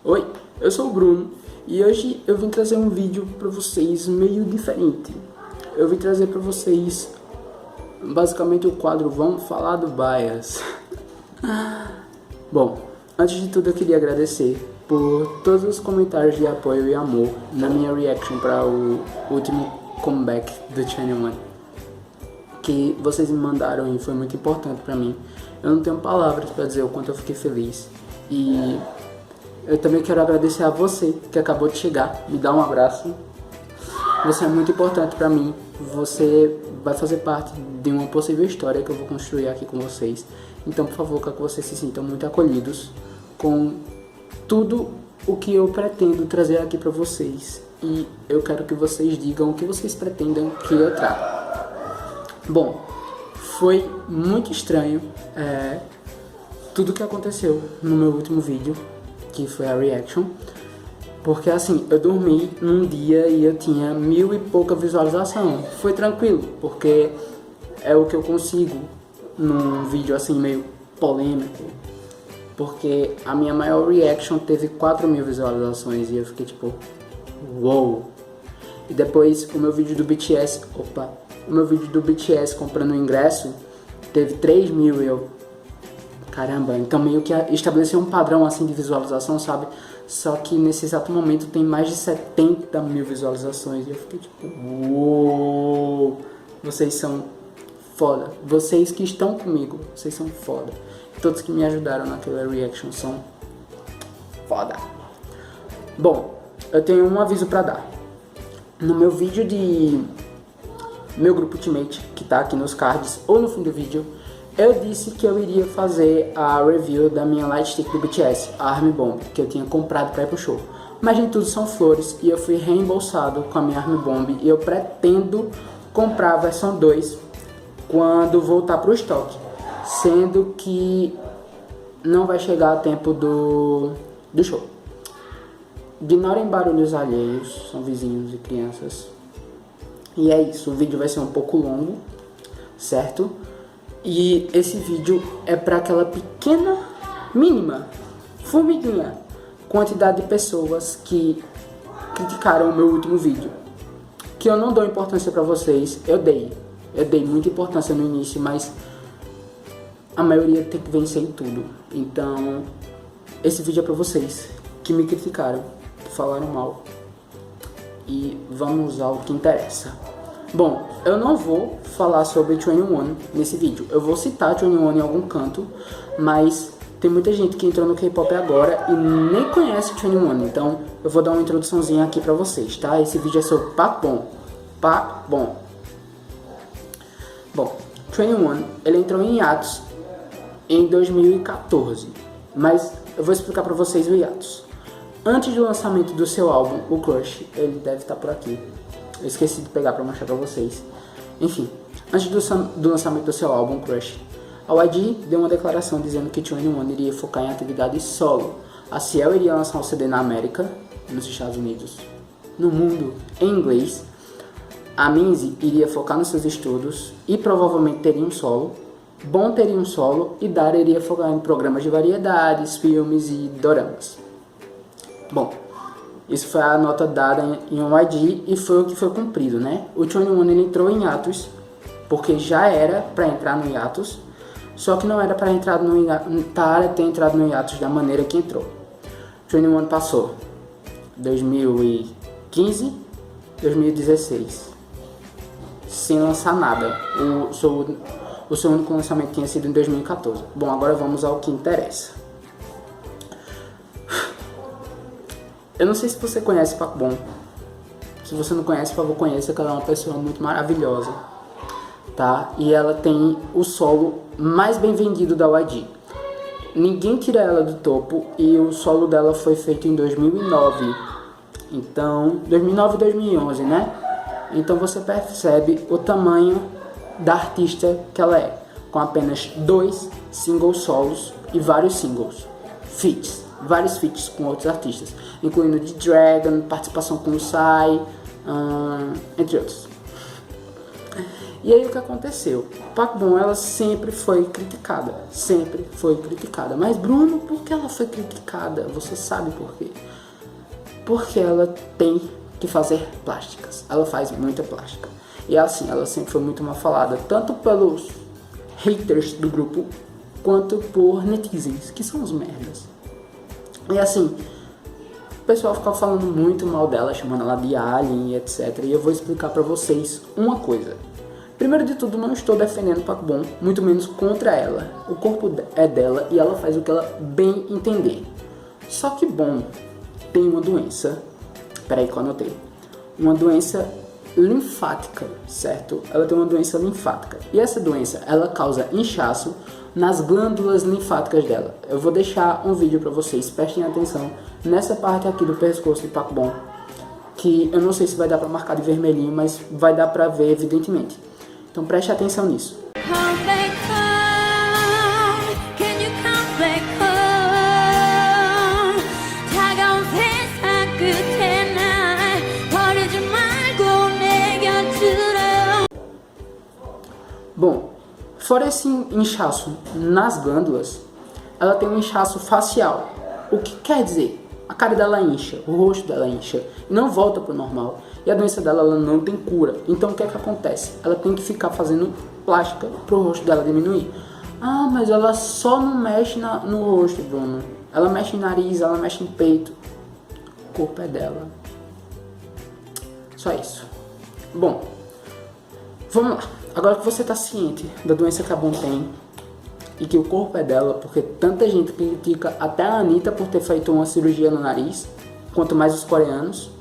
Oi, eu sou o Bruno e hoje eu vim trazer um vídeo para vocês meio diferente. Eu vim trazer para vocês basicamente o quadro Vamos Falar do Bias. Bom, antes de tudo eu queria agradecer por todos os comentários de apoio e amor na minha reaction para o último comeback do 21 que vocês me mandaram e foi muito importante para mim. Eu não tenho palavras para dizer o quanto eu fiquei feliz. E eu também quero agradecer a você que acabou de chegar, me dá um abraço. Você é muito importante para mim. Você vai fazer parte de uma possível história que eu vou construir aqui com vocês. Então, por favor, quero que vocês se sintam muito acolhidos com tudo o que eu pretendo trazer aqui para vocês. E eu quero que vocês digam o que vocês pretendem que eu traga. Bom, foi muito estranho tudo que aconteceu no meu último vídeo, que foi a reaction, porque assim, eu dormi num dia e eu tinha 1000 e pouca visualização. Foi tranquilo, porque é o que eu consigo num vídeo assim meio polêmico, porque a minha maior reaction teve 4000 visualizações e eu fiquei tipo, uou! E depois o meu vídeo do BTS, comprando o ingresso teve 3000 e eu, caramba, então meio que estabeleceu um padrão assim de visualização, sabe? Só que nesse exato momento tem mais de 70.000 visualizações e eu fiquei tipo, uou, vocês são foda, vocês que estão comigo, vocês são foda, todos que me ajudaram naquela reaction são foda. Bom, eu tenho um aviso pra dar. No meu vídeo de meu grupo Ultimate, que tá aqui nos cards ou no fim do vídeo, eu disse que eu iria fazer a review da minha Lightstick do BTS, a Army Bomb, que eu tinha comprado para ir pro show. Mas nem tudo são flores e eu fui reembolsado com a minha Army Bomb e eu pretendo comprar a versão 2 quando voltar pro estoque, sendo que não vai chegar a tempo do show. Ignorem barulhos alheios, são vizinhos e crianças. E é isso, o vídeo vai ser um pouco longo, certo? E esse vídeo é para aquela pequena, mínima, formiguinha quantidade de pessoas que criticaram o meu último vídeo. Que eu não dou importância para vocês, eu dei muita importância no início, mas a maioria tem que vencer em tudo. Então, esse vídeo é para vocês que me criticaram, que falaram mal. E vamos ao que interessa. Bom, eu não vou falar sobre 21 nesse vídeo. Eu vou citar 21 em algum canto, mas tem muita gente que entrou no K-pop agora e nem conhece 21. Então eu vou dar uma introduçãozinha aqui pra vocês, tá? Esse vídeo é sobre Pakbom. Bom, 21, ele entrou em hiatus em 2014, mas eu vou explicar pra vocês o hiatus. Antes do lançamento do seu álbum, o Crush, ele deve estar por aqui. Eu esqueci de pegar pra mostrar pra vocês. Enfim, antes do lançamento do seu álbum, Crush, a YG deu uma declaração dizendo que 21 iria focar em atividade solo. A Ciel iria lançar um CD na América, nos Estados Unidos, no mundo, em inglês. A Minzy iria focar nos seus estudos e provavelmente teria um solo. Bom teria um solo e Dara iria focar em programas de variedades, filmes e doramas. Bom, isso foi a nota dada em um YG e foi o que foi cumprido, né? O 21 ele entrou em hiatus, porque já era para entrar no hiatus, só que não era para ter entrado no hiatus da maneira que entrou. 21 passou 2015, 2016, sem lançar nada. O seu único lançamento tinha sido em 2014. Bom, agora vamos ao que interessa. Eu não sei se você conhece Pakbom. Se você não conhece, por favor, conheça, que ela é uma pessoa muito maravilhosa, tá? E ela tem o solo mais bem vendido da YG. Ninguém tira ela do topo e o solo dela foi feito em 2009. Então, 2009 e 2011, né? Então você percebe o tamanho da artista que ela é, com apenas 2 singles solos e vários singles, vários feats com outros artistas, incluindo G-Dragon, participação com o Psy, entre outros. E aí o que aconteceu? Park Bom, ela sempre foi criticada. Sempre foi criticada. Mas Bruno, por que ela foi criticada? Você sabe por quê? Porque ela tem que fazer plásticas. Ela faz muita plástica. E assim, ela sempre foi muito mal falada. Tanto pelos haters do grupo, quanto por netizens, que são os merdas. E assim, o pessoal ficava falando muito mal dela, chamando ela de alien e etc. E eu vou explicar pra vocês uma coisa. Primeiro de tudo, não estou defendendo Park Bom, muito menos contra ela. O corpo é dela e ela faz o que ela bem entender. Só que Bom tem uma doença, peraí que eu anotei, uma doença linfática, certo? Ela tem uma doença linfática. E essa doença, ela causa inchaço nas glândulas linfáticas dela. Eu vou deixar um vídeo pra vocês, prestem atenção nessa parte aqui do pescoço de Park Bom, que eu não sei se vai dar pra marcar de vermelhinho, mas vai dar pra ver evidentemente. Então preste atenção nisso. Bom, fora esse inchaço nas glândulas, ela tem um inchaço facial. O que quer dizer? A cara dela incha, o rosto dela incha e não volta pro normal. E a doença dela ela não tem cura. Então o que é que acontece? Ela tem que ficar fazendo plástica pro rosto dela diminuir. Ah, mas ela só não mexe no rosto, Bruno. Ela mexe em nariz, ela mexe em peito. O corpo é dela. Só isso. Bom, vamos lá. Agora que você tá ciente da doença que a Bom tem e que o corpo é dela, porque tanta gente critica até a Anitta por ter feito uma cirurgia no nariz, quanto mais os coreanos,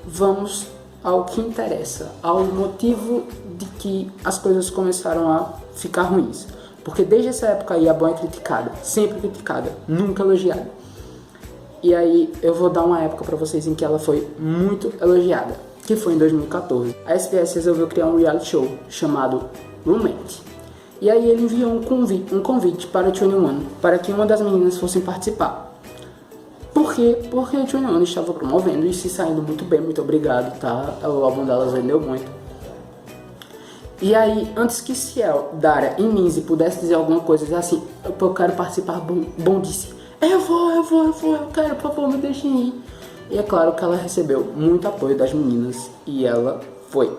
vamos ao que interessa, ao motivo de que as coisas começaram a ficar ruins. Porque desde essa época aí a Bom é criticada, sempre criticada, nunca elogiada. E aí eu vou dar uma época pra vocês em que ela foi muito elogiada, que foi em 2014. A SBS resolveu criar um reality show chamado Roommate. E aí ele enviou um convite para o 21 para que uma das meninas fosse participar. Por quê? Porque o 21 estava promovendo e se saindo muito bem, muito obrigado, tá? O álbum delas vendeu muito. E aí, antes que Ciel, Dara e Minzy pudessem dizer alguma coisa, dizer assim, eu quero participar, Bom disse, eu quero, por favor, me deixem ir. E é claro que ela recebeu muito apoio das meninas e ela foi.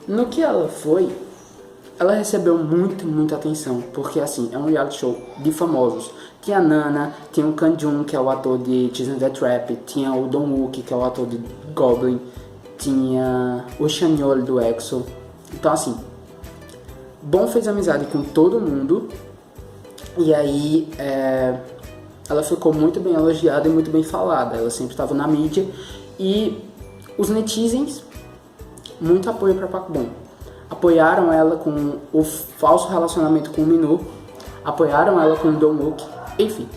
No que ela foi, ela recebeu muita atenção, porque assim, é um reality show de famosos. Tinha a Nana, tinha o Kanjun, que é o ator de Cheese and the Trap, tinha o Dong-wook, que é o ator de Goblin, tinha o Chanyeol do EXO. Então assim, Bom fez amizade com todo mundo, e aí ela ficou muito bem elogiada e muito bem falada. Ela sempre estava na mídia, e os netizens, muito apoio para Park Bom. Apoiaram ela com o falso relacionamento com o Minho, apoiaram ela com o Dong-wook, enfim.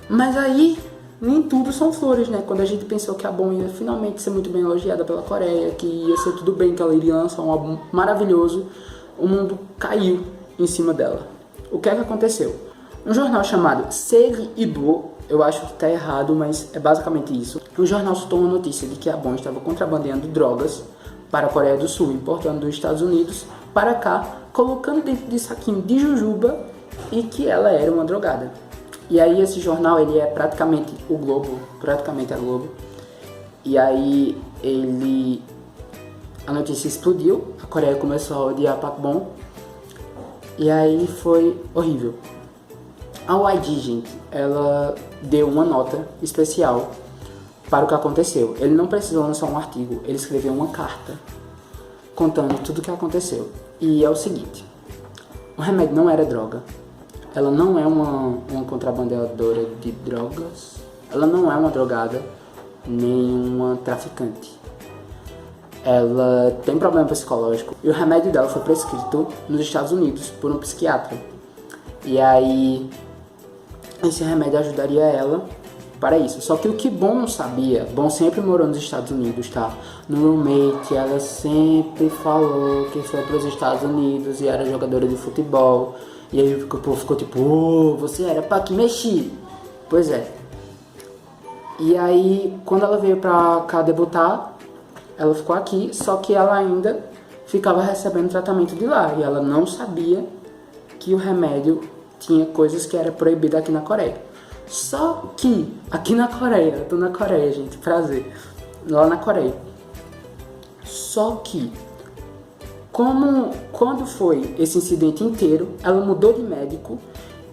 Mas aí, nem tudo são flores, né? Quando a gente pensou que a Bom ia finalmente ser muito bem elogiada pela Coreia, que ia ser tudo bem, que ela iria lançar um álbum maravilhoso, o mundo caiu em cima dela. O que é que aconteceu? Um jornal chamado Segrido, eu acho que tá errado, mas é basicamente isso. O jornal soltou uma notícia de que a Bom estava contrabandeando drogas para a Coreia do Sul, importando dos Estados Unidos para cá, colocando dentro de saquinho de jujuba, e que ela era uma drogada. E aí esse jornal, ele é praticamente o Globo, praticamente a Globo. E aí a notícia explodiu, a Coreia começou a odiar Park Bom, e aí foi horrível. A YG, gente, ela deu uma nota especial para o que aconteceu. Ele não precisou lançar um artigo, ele escreveu uma carta contando tudo o que aconteceu. E é o seguinte, o remédio não era droga, ela não é uma contrabandeadora de drogas, ela não é uma drogada, nem uma traficante. Ela tem problema psicológico e o remédio dela foi prescrito nos Estados Unidos por um psiquiatra. E aí, esse remédio ajudaria ela para isso. Só que o que Bom não sabia, Bom sempre morou nos Estados Unidos, tá? No Roommate, ela sempre falou que foi para os Estados Unidos e era jogadora de futebol. E aí o povo ficou tipo, você era pra que mexer? Pois é. E aí, quando ela veio pra cá debutar, ela ficou aqui, só que ela ainda ficava recebendo tratamento de lá. E ela não sabia que o remédio tinha coisas que era proibido aqui na Coreia. Só que, aqui na Coreia, eu tô na Coreia, gente, prazer, lá na Coreia. Só que, quando foi esse incidente inteiro, ela mudou de médico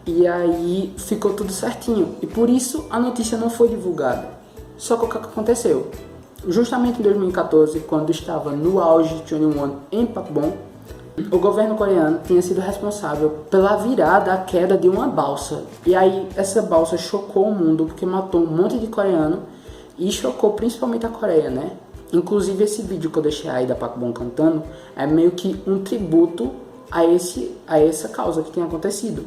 e aí ficou tudo certinho. E por isso a notícia não foi divulgada. Só que o que aconteceu? Justamente em 2014, quando estava no auge de 21 em Pakbong, o governo coreano tinha sido responsável pela virada, a queda de uma balsa. E aí essa balsa chocou o mundo porque matou um monte de coreano e chocou principalmente a Coreia, né? Inclusive esse vídeo que eu deixei aí da Pakbong cantando é meio que um tributo a essa causa que tinha acontecido.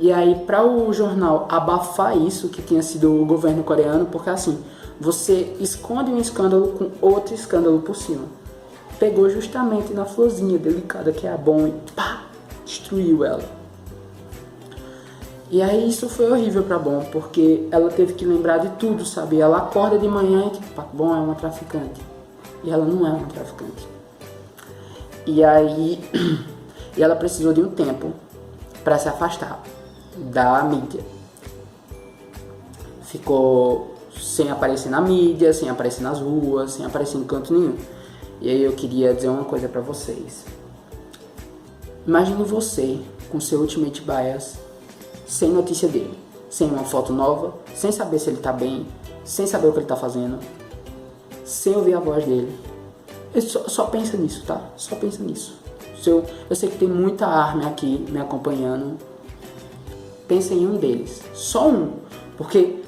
E aí para o jornal abafar isso que tinha sido o governo coreano, porque assim, você esconde um escândalo com outro escândalo por cima. Pegou justamente na florzinha delicada que é a Bom e pá, destruiu ela. E aí isso foi horrível pra Bom, porque ela teve que lembrar de tudo, sabe? Ela acorda de manhã e tipo, Bom é uma traficante. E ela não é uma traficante. E aí e ela precisou de um tempo pra se afastar da mídia. Ficou sem aparecer na mídia, sem aparecer nas ruas, sem aparecer em canto nenhum. E aí eu queria dizer uma coisa pra vocês. Imagine você com seu Ultimate Bias, sem notícia dele, sem uma foto nova, sem saber se ele tá bem, sem saber o que ele tá fazendo, sem ouvir a voz dele. Só pensa nisso, tá? Só pensa nisso. Eu sei que tem muita ARMY aqui me acompanhando. Pensa em um deles, só um, porque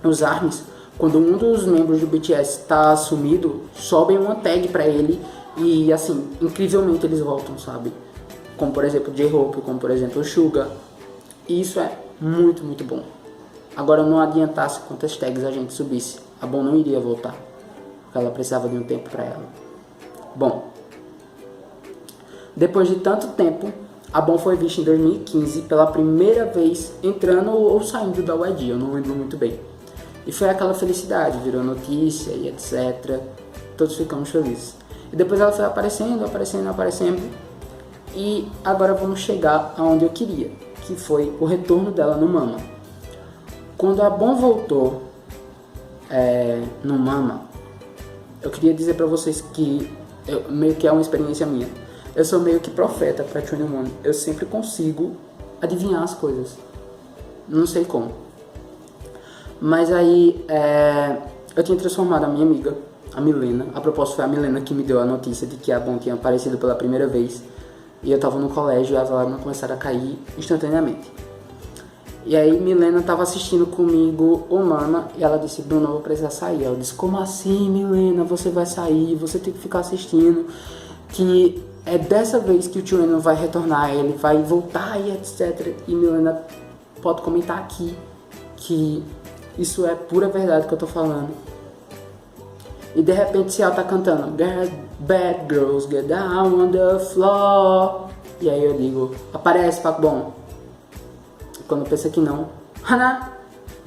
os ARMYs, quando um dos membros do BTS está sumido, sobem uma tag pra ele e assim, incrivelmente eles voltam, sabe? Como por exemplo J-Hope, como por exemplo o Suga. E isso é muito, muito bom. Agora não adiantasse quantas tags a gente subisse, a Bom não iria voltar, porque ela precisava de um tempo pra ela. Bom, depois de tanto tempo, a Bom foi vista em 2015 pela primeira vez entrando ou saindo da YG, eu não lembro muito bem. E foi aquela felicidade, virou notícia e etc. Todos ficamos felizes. E depois ela foi aparecendo. E agora vamos chegar aonde eu queria, que foi o retorno dela no Mama. Quando a Bom voltou no Mama, eu queria dizer pra vocês que meio que é uma experiência minha. Eu sou meio que profeta pra 21. Eu sempre consigo adivinhar as coisas. Não sei como. Mas aí, eu tinha transformado a minha amiga, a Milena. A propósito, foi a Milena que me deu a notícia de que a Bom tinha aparecido pela primeira vez. E eu tava no colégio e as lágrimas começaram a cair instantaneamente. E aí, Milena tava assistindo comigo o Mama e ela disse, Bruno, eu vou precisar sair. Eu disse, como assim, Milena? Você vai sair, você tem que ficar assistindo. Que é dessa vez que o tio Eno vai retornar, ele vai voltar e etc. E Milena pode comentar aqui que isso é pura verdade que eu tô falando. E de repente se ela tá cantando Bad girls get down on the floor. E aí eu digo, aparece Pakbong. Quando pensa que não, Hana,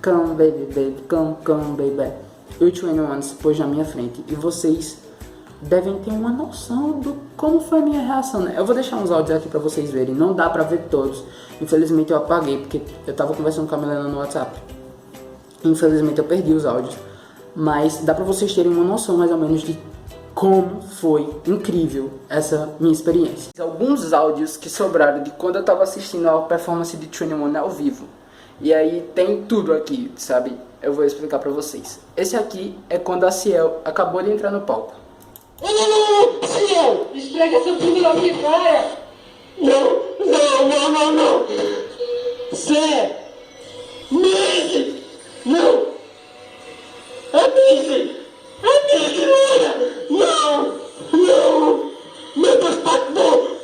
come baby, baby, come baby. E o 21 se pôs na minha frente. E vocês devem ter uma noção do como foi a minha reação, né? Eu vou deixar uns áudios aqui pra vocês verem. Não dá pra ver todos. Infelizmente eu apaguei, porque eu tava conversando com a Milena no WhatsApp. Infelizmente eu perdi os áudios. Mas dá pra vocês terem uma noção mais ou menos de como foi incrível essa minha experiência. Alguns áudios que sobraram de quando eu tava assistindo a performance de 21 ao vivo. E aí tem tudo aqui, sabe? Eu vou explicar pra vocês. Esse aqui é quando a Ciel acabou de entrar no palco. Não, Ciel! Esfrega essa bunda na minha cara! Não! Zé! Missy! Não! É Missy! Não! Meu Deus, Pakbong!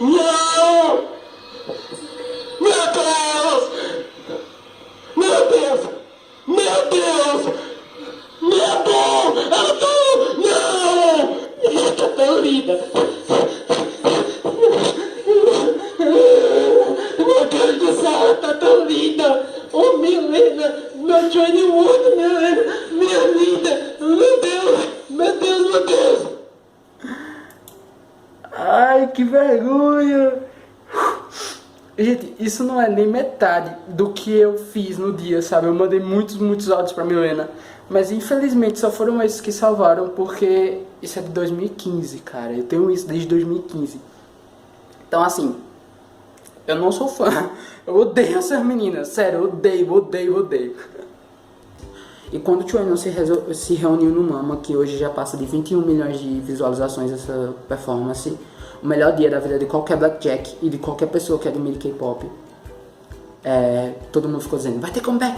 Não! Meu Deus! Ela tá... Não! Ela tá tão linda! Meu Deus do céu, ela tá tão linda! Oh, Milena! Meu 21, Milena! Minha linda! Meu Deus! isso não é nem metade do que eu fiz no dia, sabe? Eu mandei muitos áudios pra Milena, mas infelizmente só foram esses que salvaram, porque isso é de 2015, cara. Eu tenho isso desde 2015. Então, assim, eu não sou fã. Eu odeio essas meninas, sério, eu odeio. E quando o Tchuenon se reuniu no Mama, que hoje já passa de 21 milhões de visualizações essa performance, o melhor dia da vida de qualquer Blackjack e de qualquer pessoa que admire K-pop, todo mundo ficou dizendo, vai ter comeback.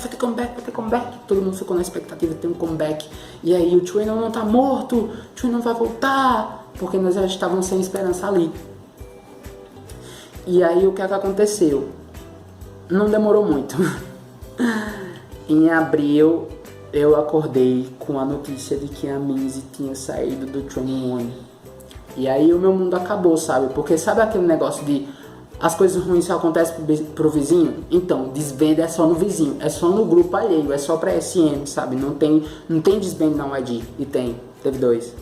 Todo mundo ficou na expectativa de ter um comeback. E aí o Tchuenon não tá morto, o Tchuenon vai voltar, porque nós já estávamos sem esperança ali. E aí o que é que aconteceu? Não demorou muito. Em abril eu acordei com a notícia de que a Minzy tinha saído do 2NE1. E aí o meu mundo acabou, sabe? Porque sabe aquele negócio de as coisas ruins só acontecem pro vizinho? Então, desband é só no vizinho, é só no grupo alheio, é só pra SM, sabe? Não tem desband na YG. E teve 2,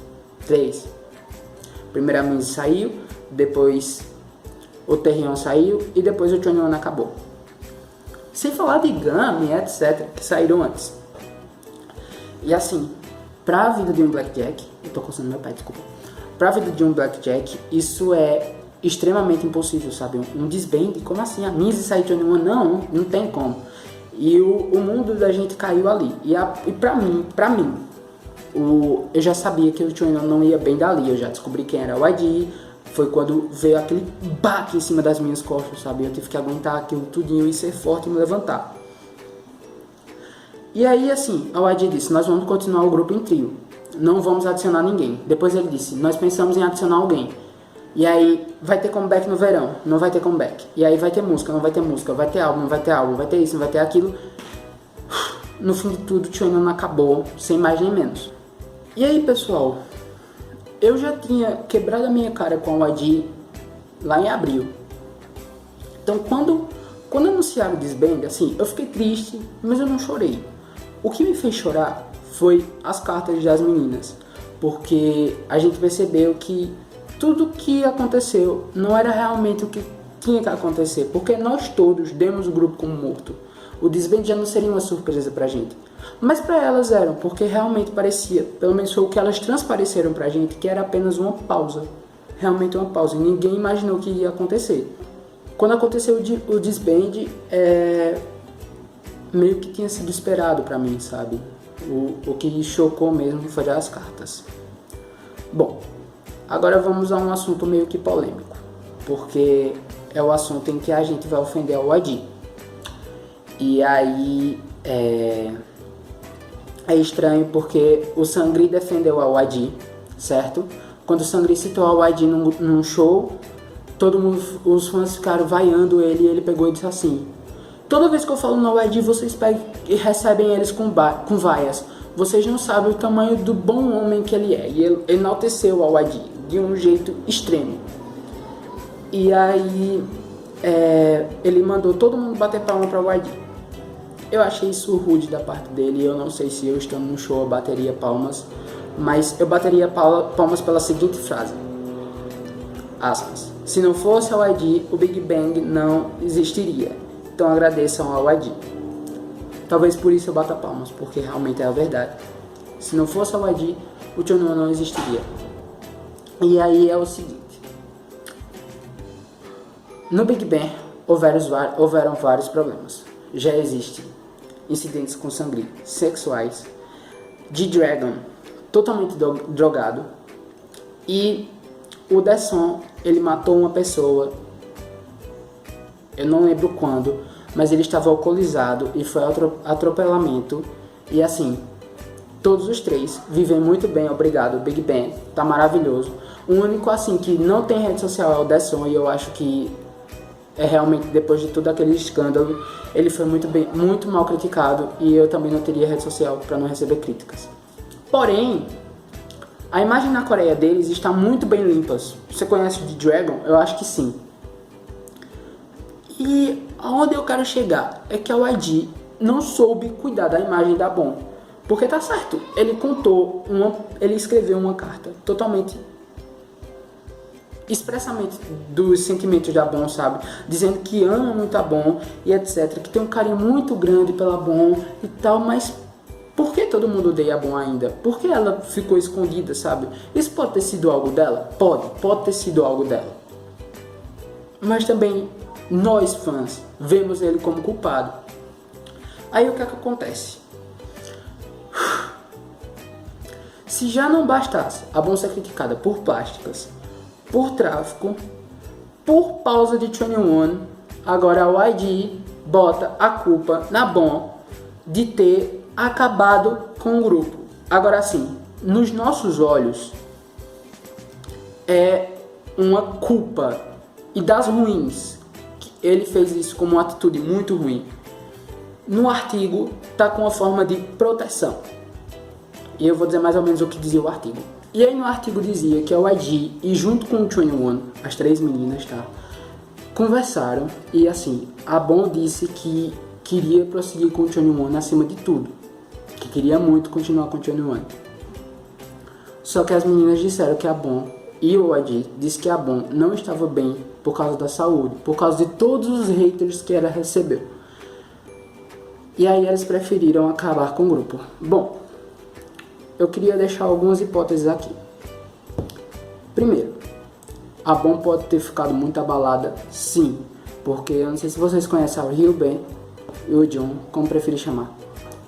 3. Primeiro a Minzy saiu, depois o Taehyung saiu e depois o 2NE1 acabou. Sem falar de Gummy, etc, que saíram antes. E assim, pra vida de um Blackjack, eu tô coçando meu pé, desculpa. Pra vida de um Blackjack, isso é extremamente impossível, sabe? Um desband, como assim? A Minzy sair de 2NE1? Não tem como. E o mundo da gente caiu ali. E pra mim, eu já sabia que o 2NE1 não ia bem dali. Eu já descobri quem era o YG. Foi quando veio aquele baque em cima das minhas costas, sabe? Eu tive que aguentar aquilo tudinho e ser forte e me levantar. E aí, assim, a YG disse, nós vamos continuar o grupo em trio. Não vamos adicionar ninguém. Depois ele disse, nós pensamos em adicionar alguém. E aí, vai ter comeback no verão, não vai ter comeback. E aí vai ter música, não vai ter música. Vai ter álbum, não vai ter álbum. Vai ter isso, não vai ter aquilo. No fim de tudo, o 2NE1 acabou, sem mais nem menos. E aí, pessoal, eu já tinha quebrado a minha cara com a YG lá em abril. Então, quando anunciaram o disband, assim, eu fiquei triste, mas eu não chorei. O que me fez chorar foi as cartas das meninas, porque a gente percebeu que tudo que aconteceu não era realmente o que tinha que acontecer, porque nós todos demos o grupo como morto. O disband já não seria uma surpresa pra gente, mas pra elas eram, porque realmente parecia, pelo menos foi o que elas transpareceram pra gente, que era apenas uma pausa, realmente uma pausa, e ninguém imaginou o que ia acontecer. Quando aconteceu o disband, meio que tinha sido esperado pra mim, sabe? O que chocou mesmo foi as cartas. Bom, agora vamos a um assunto meio que polêmico, porque é o assunto em que a gente vai ofender a YG. E aí é estranho porque o Sangri defendeu a YG, certo? Quando o Sangri citou a YG num show, os fãs ficaram vaiando ele e ele pegou e disse assim: toda vez que eu falo na YG, vocês pegam e recebem eles com vaias. Vocês não sabem o tamanho do bom homem que ele é. E ele enalteceu a YG de um jeito extremo. E aí ele mandou todo mundo bater palma pra YG. Eu achei isso rude da parte dele. Eu não sei se eu estando no show eu bateria palmas, mas eu bateria palmas pela seguinte frase, aspas: se não fosse a YG, o Big Bang não existiria. Então agradeçam ao YG. Talvez por isso eu bata palmas, porque realmente é a verdade. Se não fosse a YG, o 2NE1 não existiria. E aí é o seguinte: no Big Bang houveram vários problemas. Já existem incidentes com Sangri sexuais, G-Dragon totalmente drogado, e o Daeson, ele matou uma pessoa, eu não lembro quando, mas ele estava alcoolizado e foi atropelamento. E assim, todos os três vivem muito bem, obrigado. O Big Bang tá maravilhoso. O único assim que não tem rede social é o Daeson, e eu acho que realmente, depois de todo aquele escândalo, ele foi muito mal criticado, e eu também não teria rede social para não receber críticas. Porém, a imagem na Coreia deles está muito bem limpa. Você conhece o G-Dragon? Eu acho que sim. E aonde eu quero chegar é que a YG não soube cuidar da imagem da Bom. Porque tá certo, ele escreveu uma carta totalmente expressamente dos sentimentos da Bon, sabe? Dizendo que ama muito a Bon e etc. Que tem um carinho muito grande pela Bon e tal, mas por que todo mundo odeia a Bon ainda? Por que ela ficou escondida, sabe? Isso pode ter sido algo dela? Pode ter sido algo dela. Mas também nós, fãs, vemos ele como culpado. Aí o que é que acontece? Se já não bastasse a Bon ser criticada por plásticas, por tráfico, por pausa de 21, agora a YG bota a culpa na Bon de ter acabado com o grupo. Agora sim, nos nossos olhos é uma culpa e das ruins. Ele fez isso como uma atitude muito ruim. No artigo tá com a forma de proteção. E eu vou dizer mais ou menos o que dizia o artigo. E aí no artigo dizia que a YG e junto com o 21, as 3 meninas, tá, conversaram e assim, a Bon disse que queria prosseguir com o 21 acima de tudo. Que queria muito continuar com o 21. Só que as meninas disseram que a Bon e o YG disse que a Bon não estava bem por causa da saúde, por causa de todos os haters que ela recebeu. E aí elas preferiram acabar com o grupo. Bom, eu queria deixar algumas hipóteses aqui. Primeiro, a Bon pode ter ficado muito abalada, sim, porque eu não sei se vocês conhecem a Hyunbin e o Jung, como preferir chamar.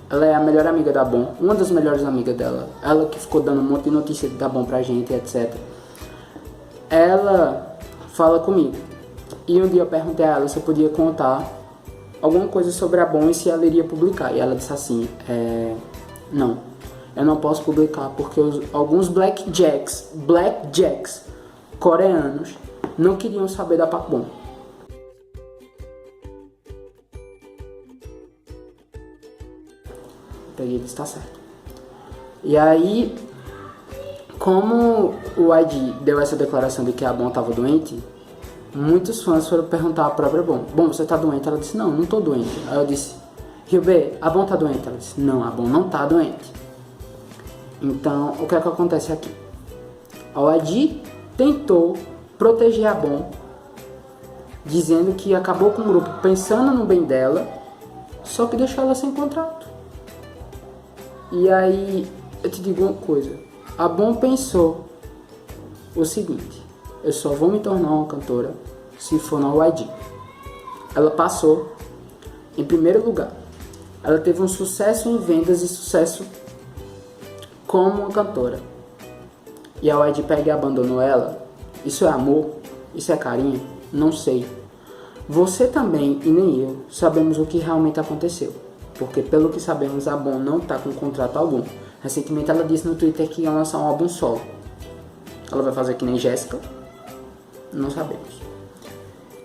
Ela é a melhor amiga da Bon, uma das melhores amigas dela. Ela que ficou dando um monte de notícia da Bon pra gente, etc. Ela fala comigo. E um dia eu perguntei a ela se eu podia contar alguma coisa sobre a Bon e se ela iria publicar. E ela disse assim, não, eu não posso publicar porque alguns blackjacks coreanos não queriam saber da Park Bon. Peguei, ele está certo. E aí, como o YG deu essa declaração de que a Bon estava doente, muitos fãs foram perguntar à própria Bon, você tá doente? Ela disse, não tô doente. Aí eu disse, Hyunbin, a Bon tá doente? Ela disse, não, a Bon não tá doente. Então, o que é que acontece aqui? A YG tentou proteger a Bon, dizendo que acabou com o grupo pensando no bem dela, só que deixou ela sem contrato. E aí, eu te digo uma coisa, a Bon pensou o seguinte, eu só vou me tornar uma cantora se for na YG. Ela passou em primeiro lugar. Ela teve um sucesso em vendas e sucesso como uma cantora. E a YG pega e abandonou ela. Isso é amor? Isso é carinho? Não sei. Você também e nem eu sabemos o que realmente aconteceu. Porque pelo que sabemos, a Bon não está com contrato algum. Recentemente ela disse no Twitter que ia lançar um álbum solo. Ela vai fazer que nem Jéssica? Não sabemos.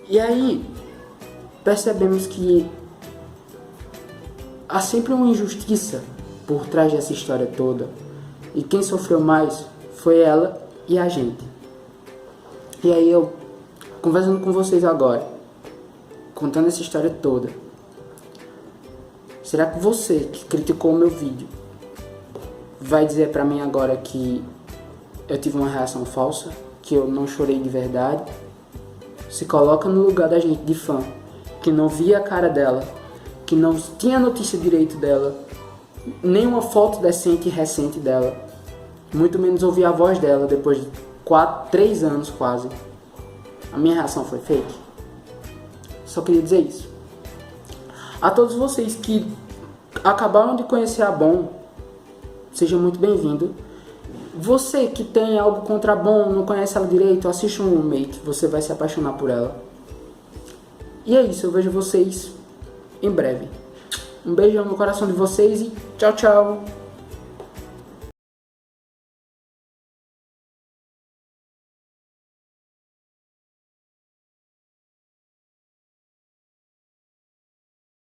E aí, percebemos que há sempre uma injustiça por trás dessa história toda. E quem sofreu mais foi ela e a gente. E aí eu, conversando com vocês agora, contando essa história toda, será que você que criticou o meu vídeo vai dizer pra mim agora que eu tive uma reação falsa? Que eu não chorei de verdade? Se coloca no lugar da gente, de fã, que não via a cara dela, que não tinha notícia direito dela, nem uma foto decente e recente dela, muito menos ouvir a voz dela depois de 3 anos quase. A minha reação foi fake. Só queria dizer isso. A todos vocês que acabaram de conhecer a Bon, seja muito bem-vindo. Você que tem algo contra a Bon, não conhece ela direito, assiste um Roommate, você vai se apaixonar por ela. E é isso, eu vejo vocês em breve. Um beijão no coração de vocês e tchau, tchau!